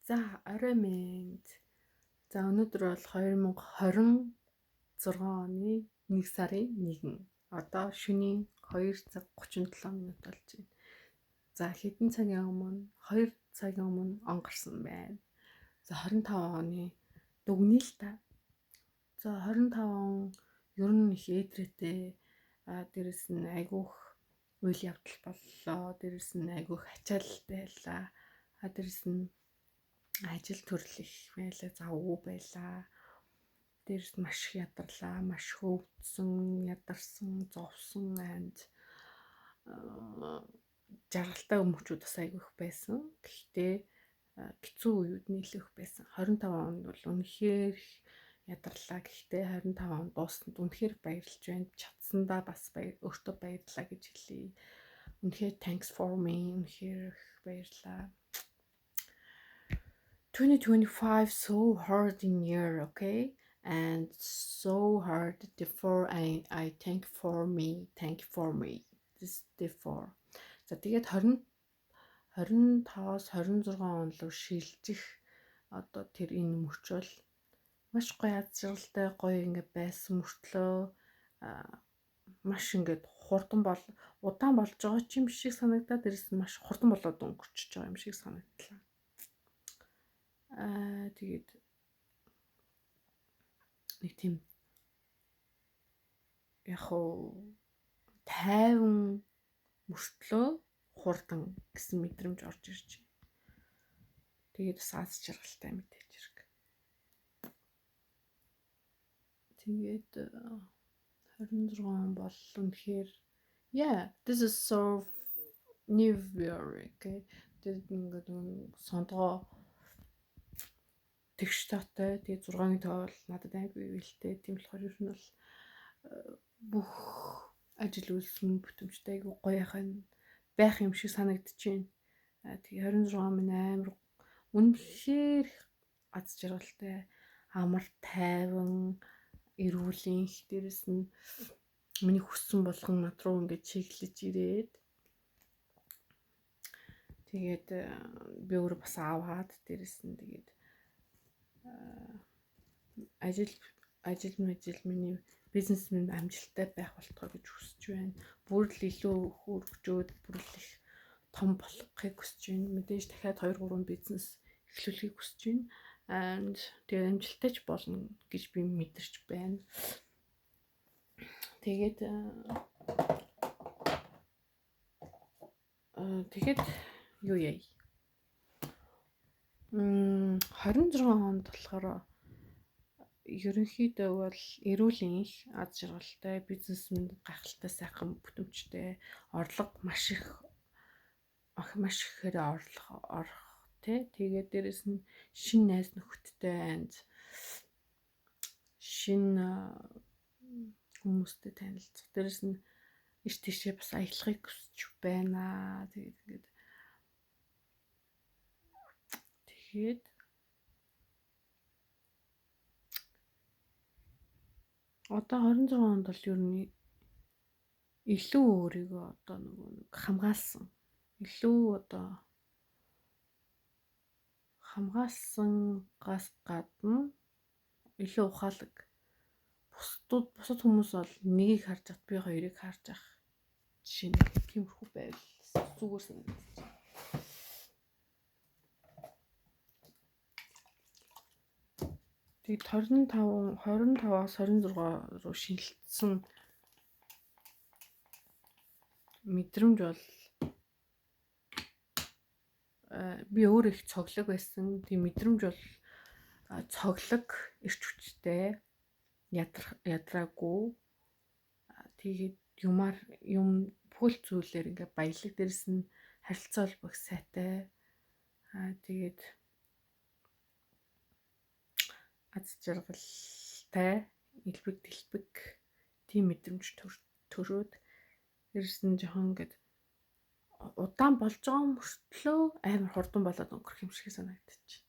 За орой минь. За өнөөдөр бол 2026 оны 1 сарын 1. Одоо шөнийн 2:37 минут болж байна. За хэдэн цагийн өмнө 2 цагийн өмнө он гарсан байна. За 25 оны дүгнээ л та. За 25 он ер нь их ээдрээтэй. Дээрэс нь айгүйх үйл явдал боллоо. Дээрэс нь айгүйх ачаалал байлаа. Дээрэс нь ажил төрөл их байлаа, завгүй байлаа. Дээрс маш их ядарлаа, маш хөвдсөн, ядарсан, зовсон and жаргалтай өмчүүд бас айгүйх байсан. Гэхдээ хэцүү үеуд нийлэх байсан. 25 онд бол үнэхээр ядарлаа. Гэхдээ 25 он дуусанд үнэхээр баярлж байна. Чадсандаа бас өөртөө баярлалаа гэж хэлье. Үнэхээр thanks for me. Үнэхээр баярлалаа. 2025 so hard in year, okay? And so hard therefore I thank for me. This therefore. За тэгээд 25-аас 26 он руу шилжих одоо тэр энэ мөчөл маш гоё аз жаргалтай гоё ингээд байсан мөртлөө маш ингээд удаан болж байгаа ч юм шиг санагдаад дээрээс нь маш хурдан болоод өнгөрчихөж байгаа юм шиг санагдлаа. Тэгээд нэг тийм яг хуу тайван мөртлөө хурдан гэсэн мэдрэмж орж ирж байна. Тэгээд бас аз жаргалтай мэдээж хэрэг. Тэгээд 26 он бол үнэхээр this is so new year, okay? Тэгээд ингээд сондгоо тэгш таатай. Тэгээд 6-ны тоо бол надад айгүй ивэлтэй. Тийм болохоор ер нь бол бүх ажил үйлсэн бүтэмжтэй айгүй гоё байх юм шиг санагдчихээн. Тэгээд 26 минь амар үнэхээр аз жаргалтай, амар тайван, эрүүлийн их дээрэс нь миний хүссэн болгон над руу ингээд чиглэж ирээд тэгээд би өөрөө бас аваад дээрэс нь тэгээд ажил миний бизнес минь амжилттай байх болтгоо гэж хүсэж байна. Бүр л илүү хөргөжөөд бүр л их том болохыг хүсэж байна. Мэдээж дахиад 2-3 бизнес эхлүүлэхийг хүсэж байна. And тэгээд амжилттай ч болно гэж би мэдэрч байна. Тэгээд юу яа. 26 онд болохоор ерөнхийдөө бол эрүүлийн их аз жаргалтай, бизнес минь гайхалтай сайхан бүтэмжтэй, орлого маш ихээр орох тий. Тэгээд дээрэс нь шинэ найз нөхөдтэй and шинэ хүмүүстэй танилцах. Дээрэс нь иш тийшээ бас аялахыг хүсэж байна. Тэгээд одоо 26 онд бол ер нь илүү өөрийгөө одоо нэг хамгаалсан. Илүү одоо хамгаалсангаас гадна илүү ухаалаг. Бусад хүмүүс бол нэгийг харж хат би хоёрыг харж ах жишээ нь тиймэрхүү байвал зүгээр санагдаж байна. Тэгээд 25-аас 26 руу шинэлсэн мэдрэмж бол би өөрөө их цоглог байсан. Тийм мэдрэмж бол цоглог, эрч хүчтэй, ядраагүй. Тэгээд юм бүхэл зүйлээр ингээ баялаг дээрс нь харилцаа холбох сайтай. Тэгээд аз жаргалтай, элбэг дэлбэг тийм мэдрэмж төрөөд дээрс нь жоохон ингээд удаан болж байгаа мөртлөө амар хурдан болоод өнгөрөх юм шиг санагдчих.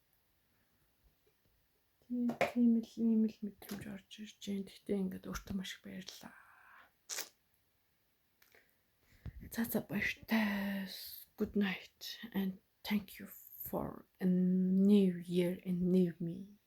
Тийм л мэдрэмж орж ирж байна. Гэхдээ ингээд өөртөө маш их баярлалаа. За баяртай. Good night and thank you for a new new year and new me.